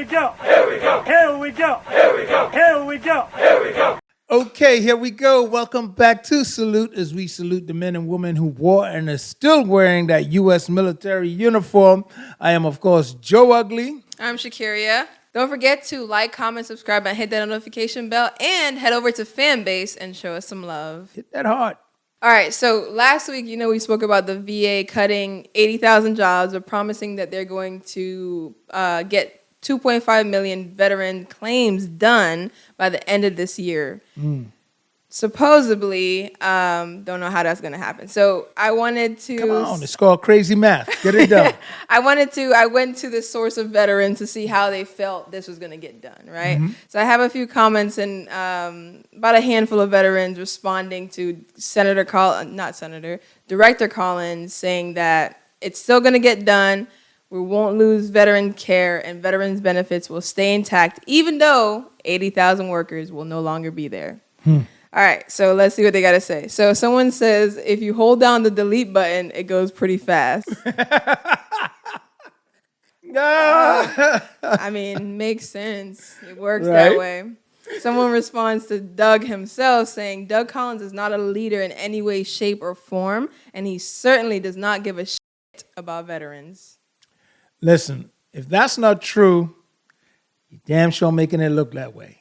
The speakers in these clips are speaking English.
we go. Here we go. Here we go. Here we go. Here we go. Here we go. Okay, here we go. Welcome back to Salute as we salute the men and women who wore and are still wearing that U.S. military uniform. I am, of course, Joe Ugly. I'm Shakiria. Don't forget to like, comment, subscribe, and hit that notification bell. And head over to Fanbase and show us some love. Hit that hard. All right, so last week, we spoke about the VA cutting 80,000 jobs, but promising that they're going to get 2.5 million veteran claims done by the end of this year. Supposedly, don't know how that's going to happen. So I wanted to... Come on, it's called crazy math. Get it done. I went to the source of veterans to see how they felt this was going to get done, right? Mm-hmm. So I have a few comments and about a handful of veterans responding to Director Collins saying that it's still going to get done. We won't lose veteran care and veterans benefits will stay intact, even though 80,000 workers will no longer be there. All right, so let's see what they got to say. So someone says, if you hold down the delete button, it goes pretty fast. I mean, makes sense. It works that way. Someone responds to Doug himself saying, Doug Collins is not a leader in any way, shape, or form, and he certainly does not give a shit about veterans. Listen, if that's not true, you're damn sure making it look that way.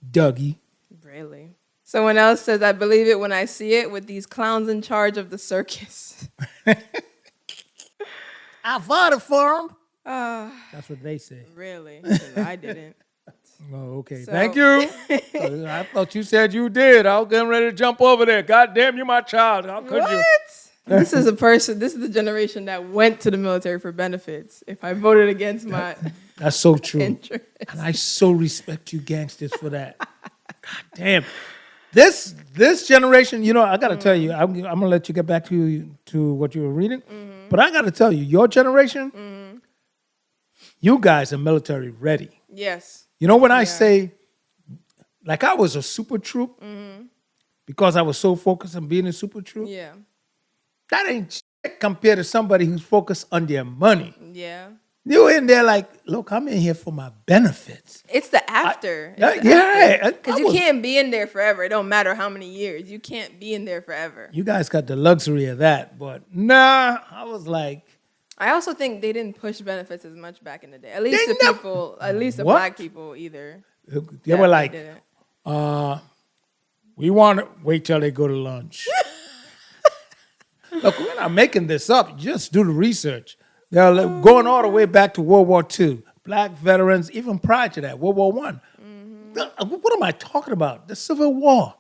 Dougie. Really? Someone else says, I believe it when I see it with these clowns in charge of the circus. I voted for him. That's what they say. Really? 'Cause I didn't. Oh, okay. Thank you. I thought you said you did. I was getting ready to jump over there. God damn, you're my child. How could you? This is the generation that went to the military for benefits. If I voted against my That's so true. interest. And I so respect you gangsters for that. God damn. This generation, I got to tell you, I'm going to let you get back to what you were reading. Mm-hmm. But I got to tell you, your generation, you guys are military ready. Yes. When I say, like I was a super troop, because I was so focused on being a super troop. Yeah. That ain't shit compared to somebody who's focused on their money. Yeah. You're in there like, look, I'm in here for my benefits. It's the after. Because you can't be in there forever. It don't matter how many years. You can't be in there forever. You guys got the luxury of that. But nah, I was like. I also think they didn't push benefits as much back in the day. At least the black people either. They were like, we want to wait till they go to lunch. Look, we're not making this up. Just do the research. They're going all the way back to World War II. Black veterans, even prior to that, World War I. What am I talking about? The Civil War.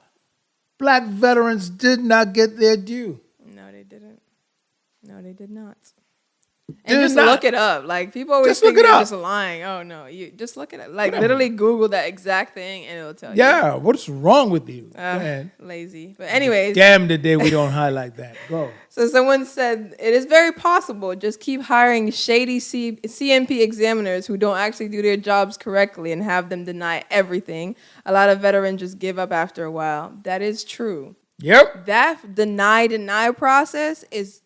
Black veterans did not get their due. No, they didn't. No, they did not. And just look it up. Like, people always think you're just lying. Oh, no. You just look it up. Like, literally Google that exact thing, and it'll tell you. Yeah, what's wrong with you? Lazy. But anyways. Damn the day we don't highlight that. Go. So someone said, it is very possible. Just keep hiring shady CMP examiners who don't actually do their jobs correctly and have them deny everything. A lot of veterans just give up after a while. That is true. Yep. That deny process is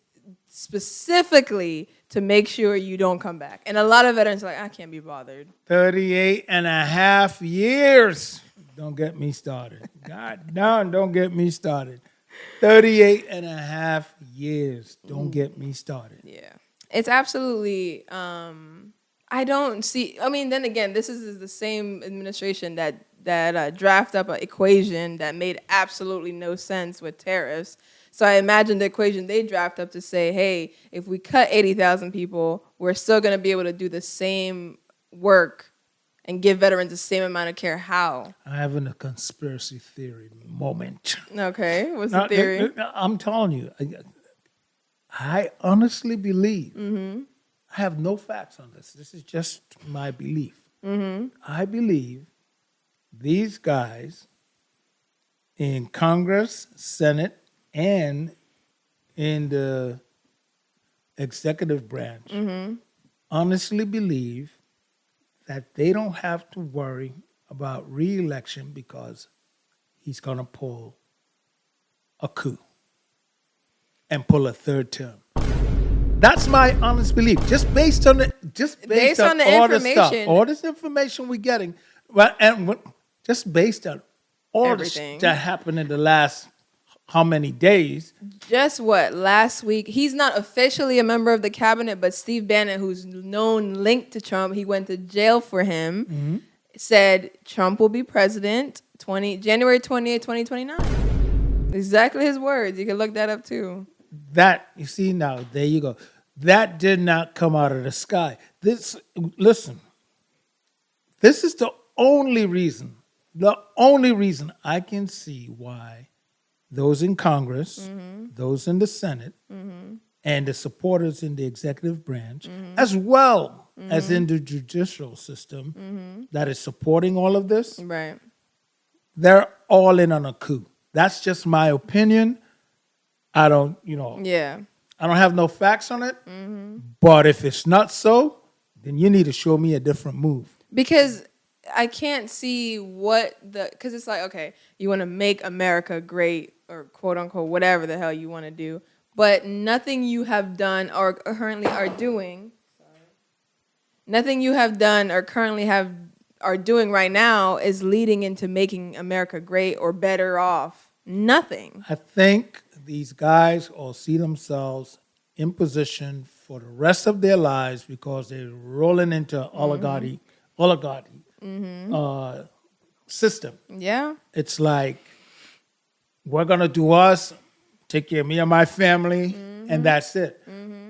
specifically to make sure you don't come back. And a lot of veterans are like, I can't be bothered. 38 and a half years. Don't get me started. God, don't get me started. 38 and a half years. Don't get me started. Yeah. It's absolutely, I don't see, then again, this is the same administration that drafted up an equation that made absolutely no sense with tariffs. So I imagine the equation they draft up to say, hey, if we cut 80,000 people, we're still going to be able to do the same work and give veterans the same amount of care. How? I'm having a conspiracy theory moment. Okay, what's the theory? I'm telling you, I honestly believe, I have no facts on this. This is just my belief. I believe these guys in Congress, Senate, and in the executive branch honestly believe that they don't have to worry about re-election because he's going to pull a coup and pull a third term. That's my honest belief, just based on just Based based on on the all this stuff, information- all this information we're getting, well, just based on all Everything. that happened in the last how many days? Just what, last week, he's not officially a member of the cabinet, but Steve Bannon, who's known linked to Trump, he went to jail for him, said Trump will be president January 20th, 2029. Exactly his words. You can look that up too. That, you see now, there you go. That did not come out of the sky. Listen, this is the only reason I can see why those in Congress, those in the Senate, and the supporters in the executive branch, as well as in the judicial system that is supporting all of this, Right. they're all in on a coup. That's just my opinion. I don't, Yeah. I don't have no facts on it. But if it's not so, then you need to show me a different move. Because I can't see because it's like, okay, you want to make America great or quote unquote, whatever the hell you want to do, but nothing you have done or currently are doing, nothing you have done or currently are doing right now is leading into making America great or better off. Nothing. I think these guys all see themselves in position for the rest of their lives because they're rolling into oligarchy system. Yeah. It's like, we're going to do us, take care of me and my family, and that's it.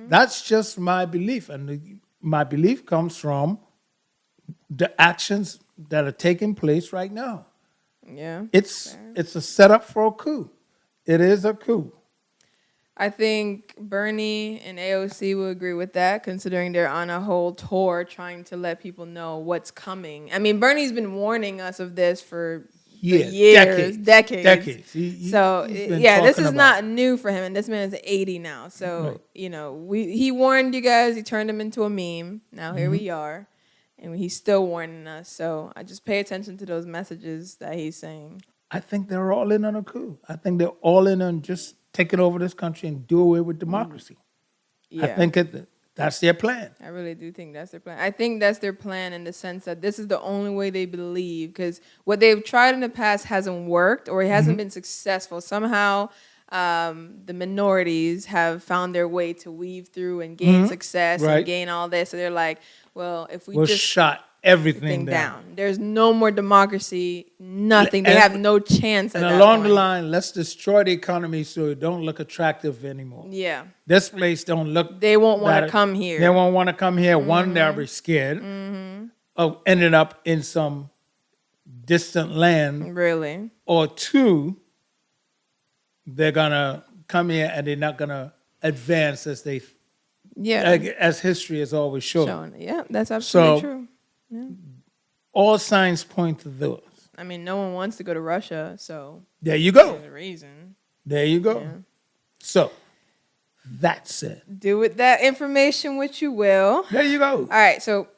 That's just my belief. And my belief comes from the actions that are taking place right now. Yeah. It's a setup for a coup. It is a coup. I think Bernie and AOC will agree with that, considering they're on a whole tour trying to let people know what's coming. I mean, Bernie's been warning us of this for years, decades. He's been This talking is about not it. new for him, and this man is 80 now. So, Right. he warned you guys. He turned him into a meme. Now here we are, and he's still warning us. So I just pay attention to those messages that he's saying. I think they're all in on a coup. I think they're all in on just taking over this country and do away with democracy. Yeah. I think that's their plan. I really do think that's their plan. I think that's their plan in the sense that this is the only way they believe, because what they've tried in the past hasn't worked or it hasn't been successful. Somehow the minorities have found their way to weave through and gain success Right. and gain all this. So they're like, well, if we We'll just shut everything thing down. there's no more democracy, nothing. They And- have no chance at And that along the point. line, let's destroy the economy so it don't look attractive anymore. Yeah. This place don't look. They won't want that- to come here. They won't want to come here. One, they'll be scared of ending up in some distant land. Really. Or two, they're gonna come here and they're not gonna advance as as history has always shown. Shown. Yeah, that's absolutely So- true. All signs point to those. I mean, no one wants to go to Russia, so There you go. there's a reason. There you go. Yeah. So that's it. Do with that information what you will. There you go. All right, so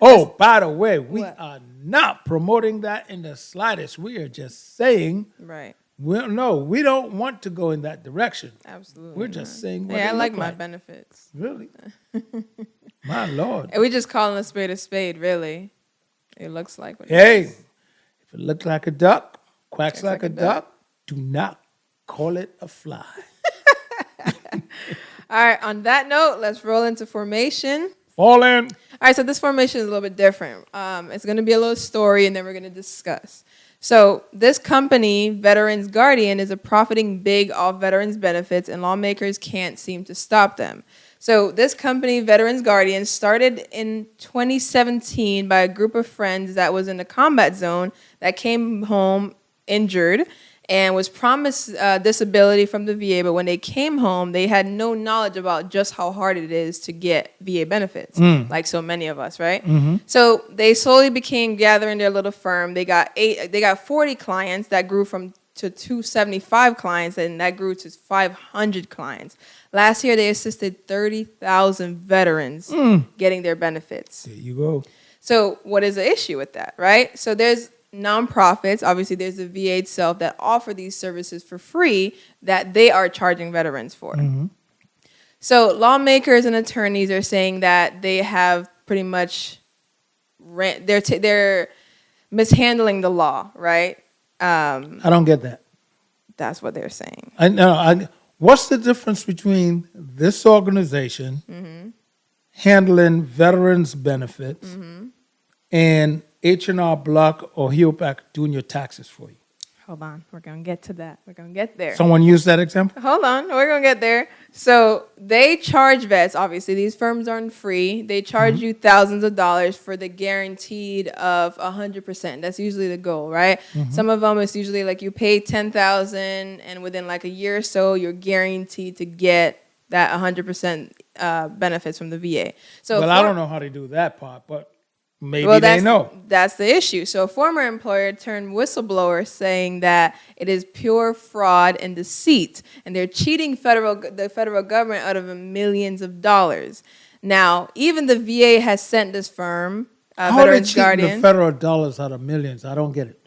Oh, by the way, we What? are not promoting that in the slightest. We are just saying, right, we don't want to go in that direction. absolutely. We're just saying what Yeah, I it like look my like. benefits. Really? My Lord. And we just calling a spade, really. It looks like what it Hey, is. if it looks like a duck, quacks Quacks like a duck, do not call it a fly. All right, on that note, let's roll into formation. Fall in. All right, so this formation is a little bit different. It's going to be a little story, and then we're going to discuss. So this company, Veterans Guardian, is profiting big off veterans' benefits, and lawmakers can't seem to stop them. So this company, Veterans Guardian, started in 2017 by a group of friends that was in the combat zone that came home injured and was promised disability from the VA, but when they came home, they had no knowledge about just how hard it is to get VA benefits, like so many of us, right? So they slowly became gathering their little firm. They got 40 clients that grew to 275 clients, and that grew to 500 clients. Last year, they assisted 30,000 veterans getting their benefits. There you go. So what is the issue with that, right? So there's nonprofits, obviously there's the VA itself that offer these services for free that they are charging veterans for. So lawmakers and attorneys are saying that they have pretty much they're mishandling the law, right? I don't get that. That's what they're saying. I know. What's the difference between this organization handling veterans benefits and H&R Block or HEOPAC doing your taxes for you? Hold on. We're going to get to that. We're going to get there. Someone used that example? Hold on. We're going to get there. So they charge vets. Obviously, these firms aren't free. They charge you thousands of dollars for the guaranteed of 100%. That's usually the goal, right? Some of them, it's usually like you pay $10,000 and within like a year or so, you're guaranteed to get that 100% benefits from the VA. So Well, I don't know how they do that part, but maybe well, they know. That's the issue. So a former employer turned whistleblower saying that it is pure fraud and deceit, and they're cheating the federal government out of millions of dollars. Now, even the VA has sent this firm, How are they Veterans cheating Guardian. the federal dollars out of millions? I don't get it.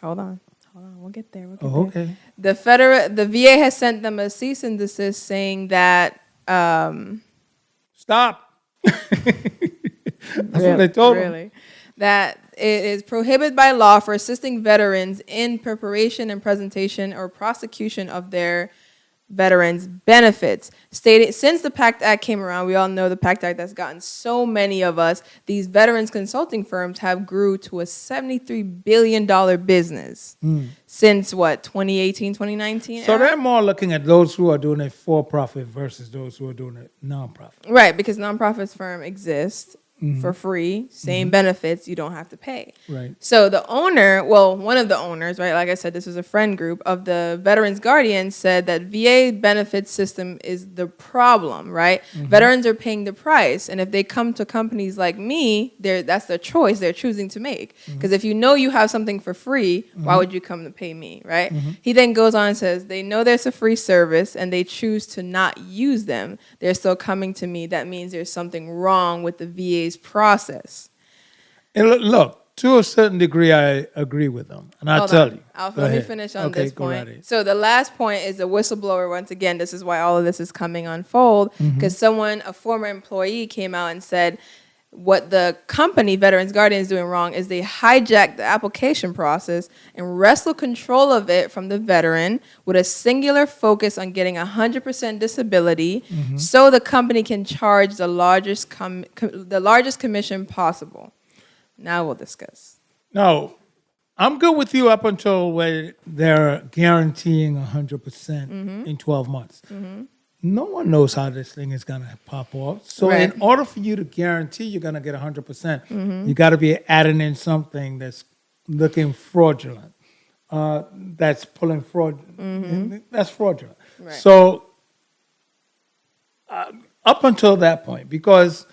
Hold on. We'll get there. Okay. The VA has sent them a cease and desist saying that. Stop. That's what they told them. That it is prohibited by law for assisting veterans in preparation and presentation or prosecution of their veterans benefits. Stated since the PACT Act came around, we all know the PACT Act has gotten so many of us. These veterans consulting firms have grew to a $73 billion business since what, 2018, 2019? So they're more looking at those who are doing it for profit versus those who are doing it non-profit. Right, because nonprofits firm exists for free, same benefits, you don't have to pay. Right. So the owner, well, one of the owners, right, like I said, this is a friend group of the Veterans Guardian, said that VA benefit system is the problem, right? Veterans are paying the price, and if they come to companies like me, that's the choice they're choosing to make. Because if you know you have something for free, why would you come to pay me, right? He then goes on and says, they know there's a free service, and they choose to not use them. They're still coming to me. That means there's something wrong with the VA's process. And look, to a certain degree, I agree with them. And I'll tell you. Let me finish on this point. So the last point is the whistleblower. Once again, this is why all of this is coming unfold, because a former employee came out and said what the company, Veterans Guardian, is doing wrong is they hijack the application process and wrestle control of it from the veteran with a singular focus on getting 100% disability so the company can charge the largest commission possible. Now we'll discuss. No, I'm good with you up until where they're guaranteeing 100% in 12 months. No one knows how this thing is going to pop off. So in order for you to guarantee you're going to get 100%, you got to be adding in something that's looking fraudulent, that's pulling fraud. That's fraudulent. Right. So up until that point, because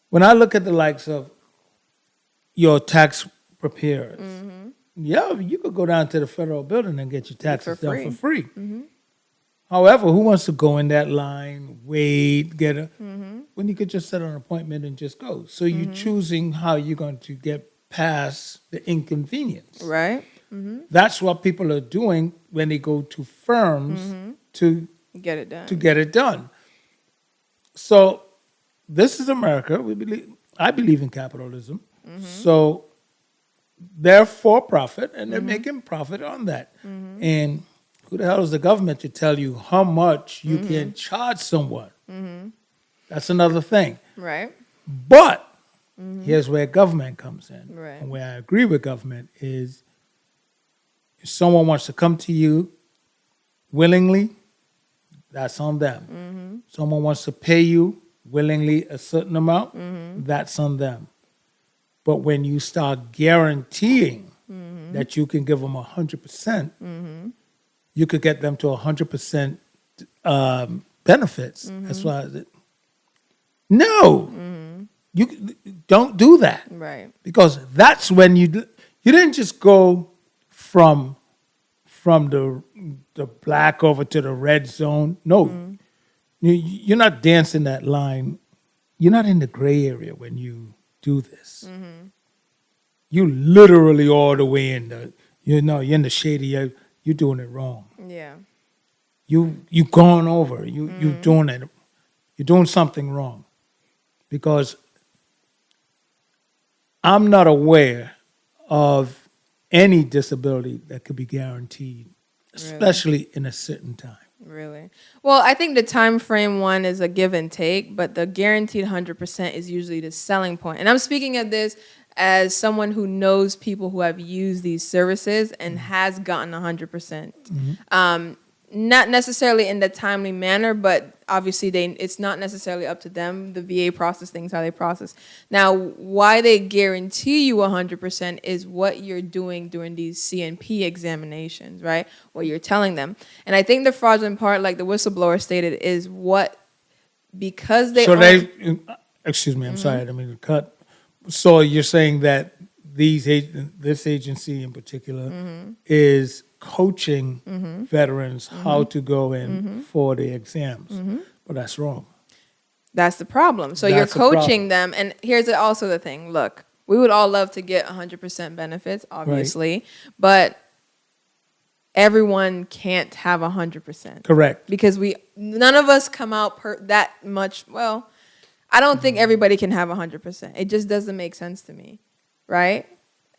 when I look at the likes of your tax preparers, you could go down to the federal building and get your taxes done for free. However, who wants to go in that line, wait, when you could just set an appointment and just go? So you're choosing how you're going to get past the inconvenience. Right. That's what people are doing when they go to firms to get it done. So this is America. I believe in capitalism. So they're for profit and they're making profit on that. And who the hell is the government to tell you how much you can charge someone? That's another thing. Right. But here's where government comes in. Right. And where I agree with government is if someone wants to come to you willingly, that's on them. Someone wants to pay you willingly a certain amount, that's on them. But when you start guaranteeing that you can give them 100%, you could get them to 100% benefits. That's why you don't do that. Right. Because that's when you didn't just go from the black over to the red zone. No, you're not dancing that line. You're not in the gray area when you do this. You literally all the way you're in the shady. You're doing it wrong. Yeah. You gone over. You're doing it. You're doing something wrong, because I'm not aware of any disability that could be guaranteed, especially in a certain time. Really? Well, I think the time frame one is a give and take, but the guaranteed 100% is usually the selling point. And I'm speaking of this as someone who knows people who have used these services and has gotten 100%. Not necessarily in the timely manner, but obviously it's not necessarily up to them. The VA process things how they process. Now, why they guarantee you 100% is what you're doing during these CNP examinations, right? What you're telling them. And I think the fraudulent part, like the whistleblower stated, is because they... excuse me, I'm sorry, I didn't mean to cut. So you're saying that this agency in particular is coaching veterans how to go in for the exams. But that's wrong. That's the problem. So you're coaching them. And here's also the thing. Look, we would all love to get 100% benefits, obviously. Right. But everyone can't have 100%. Correct. Because none of us come out that much. Well, I don't think everybody can have 100%. It just doesn't make sense to me. Right?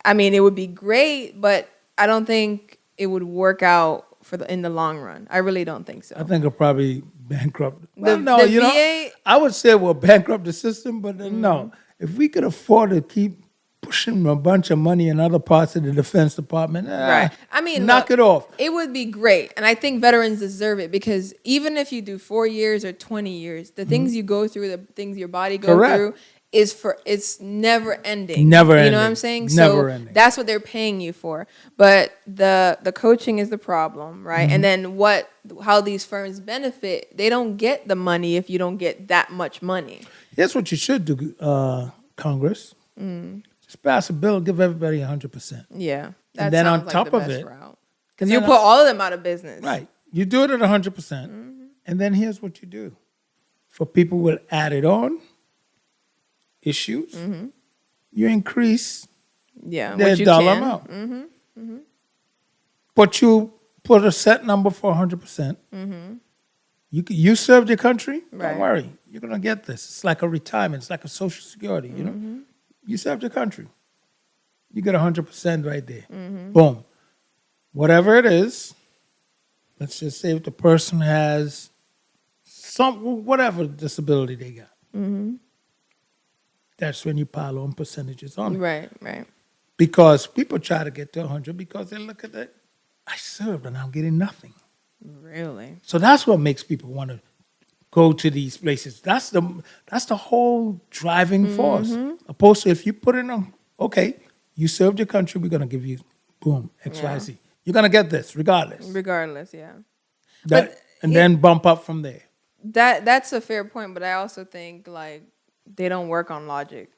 I mean, it would be great, but I don't think it would work out in the long run. I really don't think so. I think it'll probably bankrupt. Well, the VA, I would say we'll bankrupt the system, but no. If we could afford to keep pushing a bunch of money in other parts of the Defense Department, right? I mean, knock it off. It would be great, and I think veterans deserve it because even if you do 4 years or 20 years, the things you go through, the things your body goes through, it's never ending. Never ending. You know what I'm saying? Never ending. That's what they're paying you for. But the coaching is the problem, right? And then how these firms benefit, they don't get the money if you don't get that much money. Here's what you should do, Congress. Just pass a bill, give everybody 100%. Yeah. And then on top of it, because you put all of them out of business. Right. You do it at 100%. And then here's what you do. For people who will add it on, issues, you increase their dollar amount. But you put a set number for 100%. You served your country, don't worry. You're going to get this. It's like a retirement. It's like a Social Security, you know? You served your country. You get 100% right there. Boom. Whatever it is, let's just say if the person has whatever disability they got. That's when you pile on percentages on it. Right. Because people try to get to 100 because they look at it, I served and I'm getting nothing. Really? So that's what makes people want to go to these places. That's the whole driving force. Opposed to if you put in okay, you served your country, we're going to give you, boom, XYZ. Yeah. You're going to get this regardless. Regardless, yeah. Then bump up from there. That's a fair point, but I also think like they don't work on logic.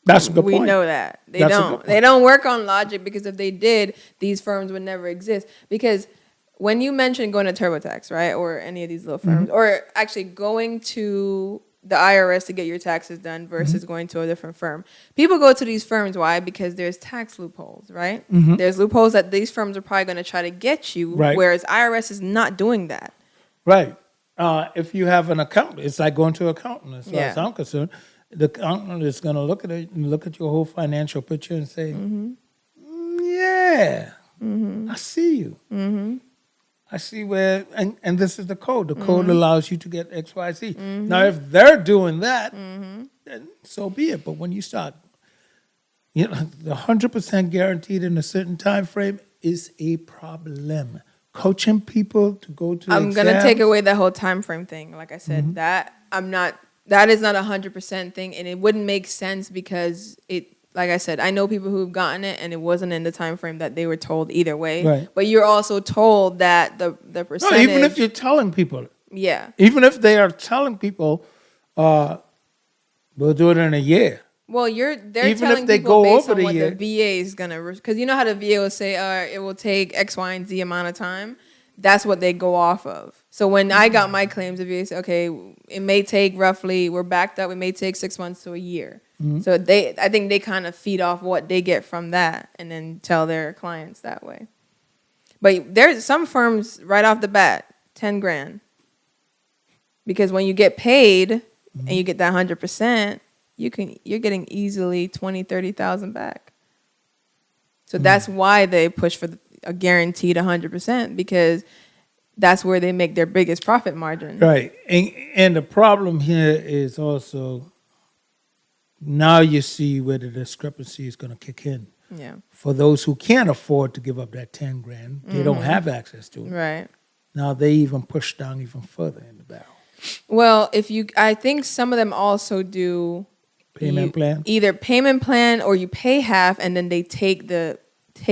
That's a good point. We know that. They don't. They don't work on logic because if they did, these firms would never exist. Because when you mentioned going to TurboTax, right, or any of these little firms, or actually going to the IRS to get your taxes done versus going to a different firm, people go to these firms. Why? Because there's tax loopholes, right? There's loopholes that these firms are probably going to try to get you, whereas IRS is not doing that. Right. If you have an accountant, it's like going to an accountant as far as I'm concerned. The accountant is going to look at it and look at your whole financial picture and say, I see you. I see where, and this is the code. The code allows you to get X, Y, Z. Now, if they're doing that, then so be it. But when you start, the 100% guaranteed in a certain time frame is a problem. Coaching people to go to I'm going to take away the whole time frame thing. Like I said, that is not 100% thing. And it wouldn't make sense because like I said, I know people who've gotten it and it wasn't in the time frame that they were told either way. Right. But you're also told that the percentage. No, even if you're telling people. Yeah. Even if they are telling people, we'll do it in a year. Well, they're telling people based on what the VA is going to, because you know how the VA will say, it will take X, Y, and Z amount of time. That's what they go off of. So when I got my claims, the VA said, okay, it may take roughly, we're backed up, it may take 6 months to a year. So I think they kind of feed off what they get from that and then tell their clients that way. But there's some firms right off the bat, 10 grand. Because when you get paid and you get that 100%, you're getting easily 20, 30,000 back. So that's why they push for a guaranteed 100%, because that's where they make their biggest profit margin. Right. And the problem here is also now you see where the discrepancy is going to kick in. Yeah. For those who can't afford to give up that 10 grand, they don't have access to it. Right. Now they even push down even further in the barrel. Well, I think some of them also do Payment plan? either payment plan, or you pay half and then they take it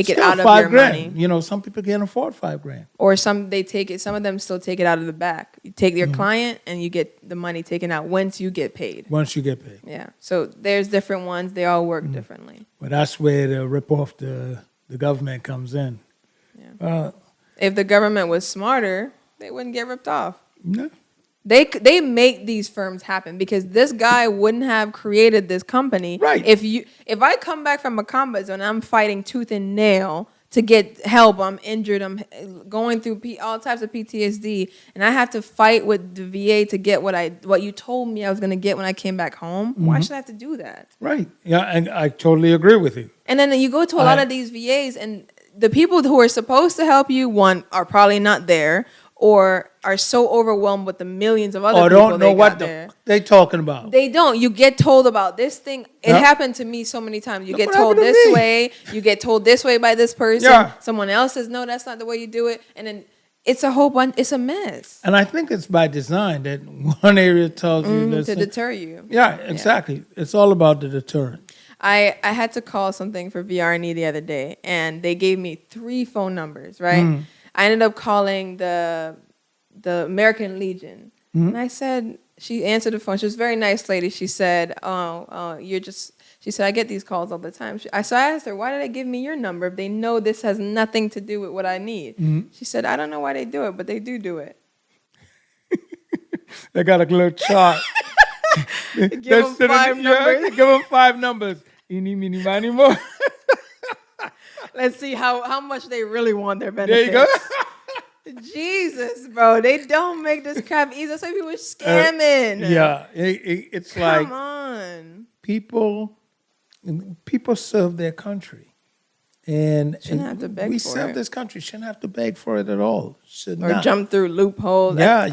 Still out of $5 your grand. money. You know, some people can't afford $5 grand. Or some of them still take it out of the back. You take your client and you get the money taken out once you get paid. Once you get paid. Yeah. So there's different ones. They all work differently. But that's where the rip off the government comes in. Yeah. If the government was smarter, they wouldn't get ripped off. No. They make these firms happen, because this guy wouldn't have created this company. Right. If I come back from a combat zone and I'm fighting tooth and nail to get help, I'm injured, I'm going through all types of PTSD, and I have to fight with the VA to get what you told me I was going to get when I came back home, why should I have to do that? Right. Yeah, and I totally agree with you. And then you go to a lot of these VAs, and the people who are supposed to help you, one, are probably not there, or are so overwhelmed with the millions of other people don't know what they talking about. They don't. You get told about this thing. It happened to me so many times. You get told this way. You get told this way by this person. Yeah. Someone else says, no, that's not the way you do it. And then it's a whole bunch. It's a mess. And I think it's by design that one area tells you to deter you. Yeah, exactly. Yeah. It's all about the deterrent. I had to call something for VRNE the other day, and they gave me 3 phone numbers, right? I ended up calling the American Legion. And I said, she answered the phone. She was a very nice lady. She said, she said, I get these calls all the time. So I asked her, why did they give me your number if they know this has nothing to do with what I need? She said, I don't know why they do it, but they do it. They got a little chart. Give them 5 numbers. Give them 5 numbers. Eeny, meeny, miny, more. Let's see how much they really want their benefits. There you go. Jesus, bro. They don't make this crap easy. That's why people are scamming. Yeah. It's like... Come on. People serve their country. And shouldn't have to beg we for serve it. this country. Shouldn't have to beg for it at all. Should Or not. jump through loopholes. Yeah.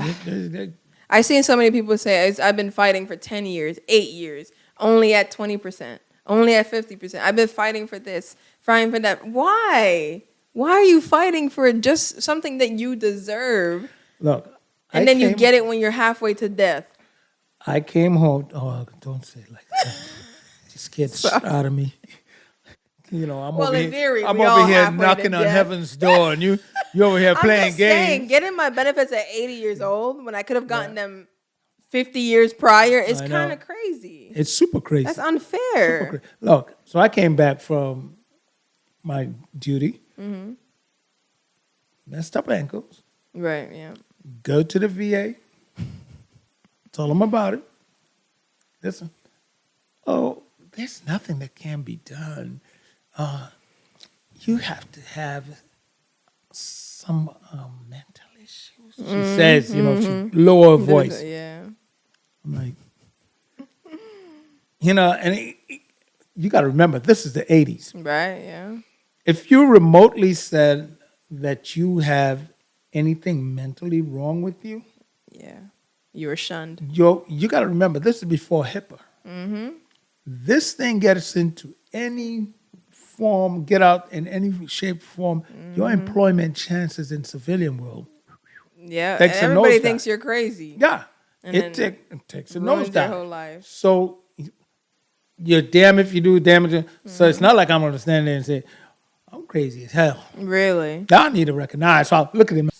I've seen so many people say, I've been fighting for 10 years, 8 years, only at 20%, only at 50%. I've been fighting for this, fighting for that. Why? Why are you fighting for just something that you deserve? Look. And then you get it when you're halfway to death. I came home. Oh, don't say it like that. Just scared the shit out of me. You know, I'm over here knocking on heaven's door, and you over here playing games. Saying, getting my benefits at 80 years old when I could have gotten them 50 years prior is kind of crazy. It's super crazy. That's unfair. Look, so I came back from my duty, messed up ankles. Right, yeah. Go to the VA, tell them about it. Listen, there's nothing that can be done. You have to have some mental issues. She says, she lower voice. Yeah. I'm like, and you got to remember, this is the 80s. Right, yeah. If you remotely said that you have anything mentally wrong with you, yeah, you were shunned. You got to remember, this is before HIPAA. This thing gets into any form, get out in any shape, form. Your employment chances in civilian world. Yeah, and everybody thinks you're crazy. Yeah, and it takes a ruins nosedive. Their whole life. So you're damned if you do, damage. So it's not like I'm going to stand there and say, I'm crazy as hell. Really? I need to recognize. So look at him.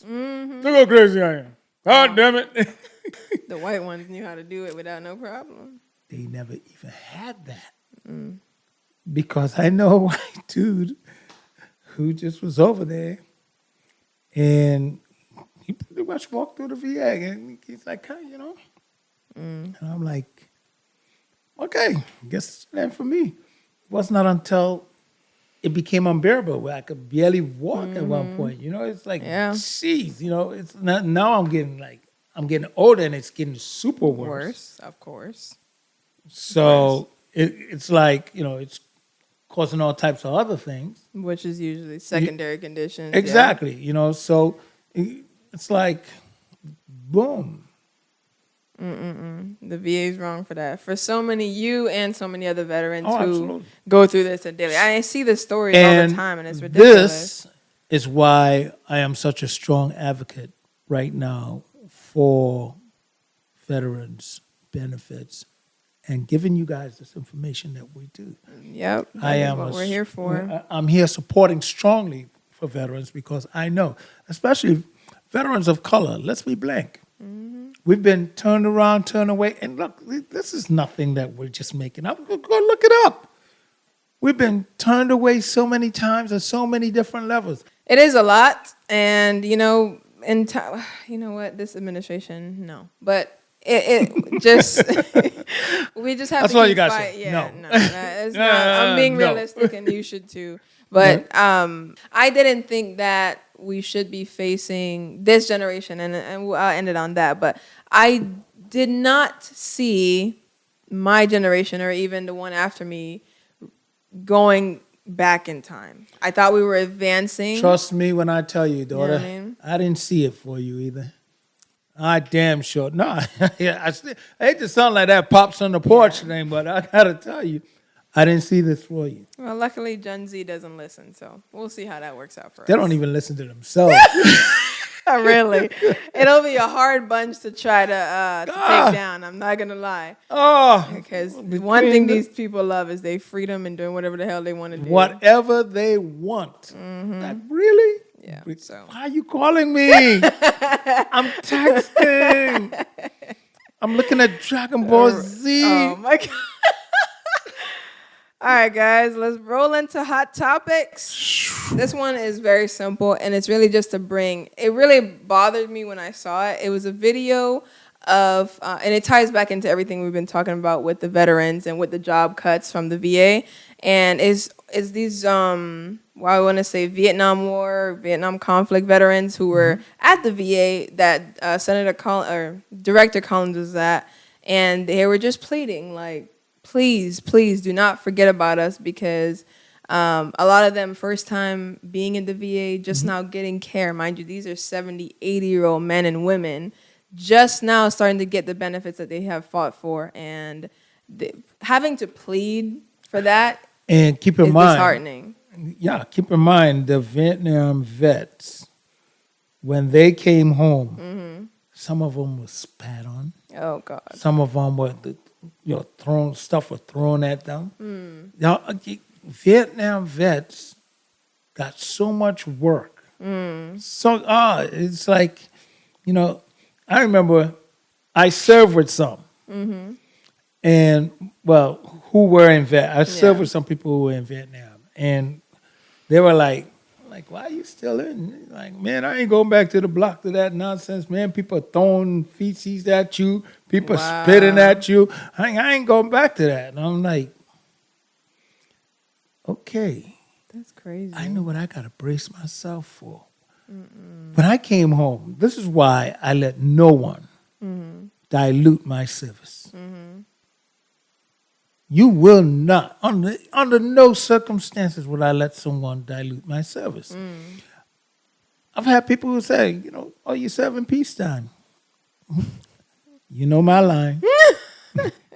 Look how crazy I am. God damn it. The white ones knew how to do it without no problem. They never even had that. Because I know a white dude who just was over there and he pretty much walked through the VA and he's like, hey, And I'm like, okay, I guess it's that for me. It was not until it became unbearable where I could barely walk at one point. It's like, geez, it's not, now I'm getting older and it's getting super worse. Of course. So it's like, it's causing all types of other things. Which is usually secondary conditions. Exactly. So it's like, boom. The VA is wrong for that. For so many, you and so many other veterans who Absolutely. go through this daily. I see the stories And all the time, and it's ridiculous. this is why I am such a strong advocate right now for veterans benefits and giving you guys this information that we do. Yep, I that's am what we're here for. I'm here supporting strongly for veterans because I know, especially veterans of color, let's be blank. We've been turned around, turned away, and look, this is nothing that we're just making up. Go look it up. We've been turned away so many times at so many different levels. It is a lot, and you know what? This administration, no, but it just we just have. That's to all keep you got to fight. say. Yeah, No. it's not. I'm being No. realistic, and you should too. But I didn't think that we should be facing this generation, and I'll end it on that. But I did not see my generation or even the one after me going back in time. I thought we were advancing. Trust me when I tell you, daughter, what I mean? I didn't see it for you either. I damn sure. No, I hate to sound like that pops on the porch thing, but I got to tell you, I didn't see this for you. Well, luckily Gen Z doesn't listen, so we'll see how that works out for us. They don't even listen to themselves. Really. It'll be a hard bunch to try to take down. I'm not gonna lie. Oh, Because one thing these people love is their freedom and doing whatever the hell they want to do. whatever they want. Like, really? Yeah. So Why are you calling me? I'm texting. I'm looking at Dragon Ball Z. oh my god. All right, guys, let's roll into hot topics. This one is very simple, and it's really just to bring. It really bothered me when I saw it. It was a video of, and it ties back into everything we've been talking about with the veterans and with the job cuts from the VA. And is these I want to say Vietnam War, Vietnam conflict veterans who were at the VA that Director Collins was at, and they were just pleading like, please do not forget about us, because a lot of them first time being in the VA, just now getting care. Mind you, these are 70, 80-year-old men and women just now starting to get the benefits that they have fought for, and having to plead for that And keep in is mind, disheartening. yeah, keep in mind the Vietnam vets, when they came home, some of them were spat on. Oh God. Some of them were, stuff was thrown at them. Now, Vietnam vets got so much work. So, it's like, I remember I served with some. And, who were in Vietnam. I served with some people who were in Vietnam. And they were like, why are you still in? Like, man, I ain't going back to the block to that nonsense, man. People throwing feces at you. People spitting at you. I ain't going back to that. And I'm like, okay. That's crazy. I know what I got to brace myself for. When I came home, this is why I let no one dilute my service. You will not, under no circumstances will I let someone dilute my service. I've had people who say, oh, you're serving peacetime. You know my line.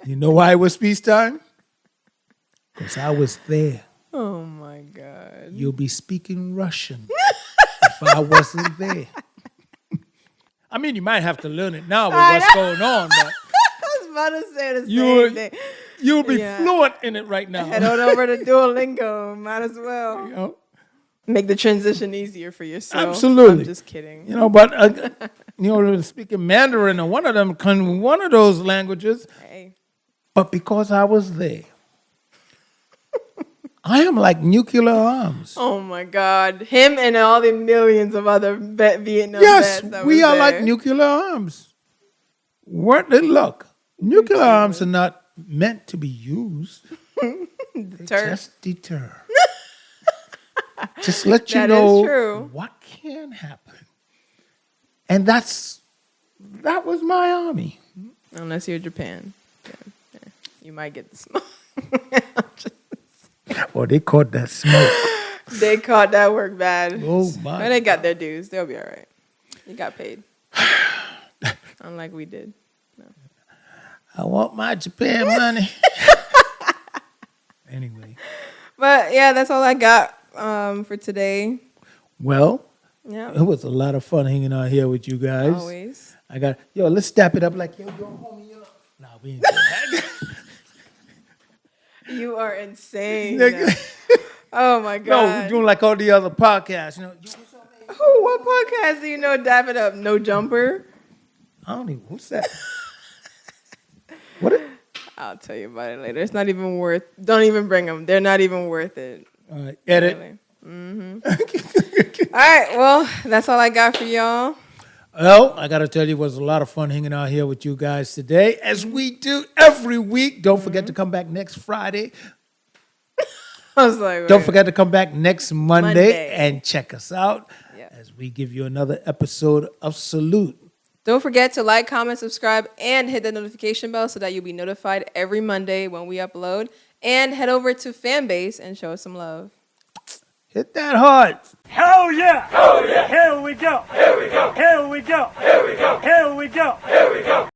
You know why it was peacetime? Because I was there. Oh my God. You'll be speaking Russian if I wasn't there. I mean, you might have to learn it now with what's going on, but I was about to say the same thing. You'll be fluent in it right now. Head on over to Duolingo. Might as well. Make the transition easier for yourself. Absolutely. I'm just kidding. But speaking Mandarin or one of those languages. Hey. But because I was there, I am like nuclear arms. Oh my God. Him and all the millions of other Vietnam Yes, vets that we was are there. like nuclear arms. Look, nuclear arms are not meant to be used. They just deter. Just let you That know is true. what can happen. And that was my army. Unless you're Japan. you might get the smoke. Or they caught that smoke. They caught that work bad. Oh, my But they got their dues. They'll be all right. You got paid. Unlike we did. No. I want my Japan money. Anyway. But yeah, that's all I got for today. Well, Yeah. it was a lot of fun hanging out here with you guys. Always. Let's step it up like, yo, homie, yo. Nah, we ain't doing that. You are insane. Nigga. Oh my No, God. we're doing like all the other podcasts. You know, Who? What podcast do you know? Dap it up. No jumper. I don't even. What's that? What? I'll tell you about it later. It's not even worth. Don't even bring them. They're not even worth it. All right, edit. Really. All right. Well, that's all I got for y'all. Well, I got to tell you, it was a lot of fun hanging out here with you guys today, as we do every week. Don't forget to come back next Friday. I was like, Don't forget to come back next Monday Monday. and check us out as we give you another episode of Salute. Don't forget to like, comment, subscribe, and hit the notification bell so that you'll be notified every Monday when we upload. And head over to Fanbase and show us some love. Hit that hard. Hell yeah! Hell yeah! Here we go! Here we go! Here we go! Here we go! Here we go! Here we go!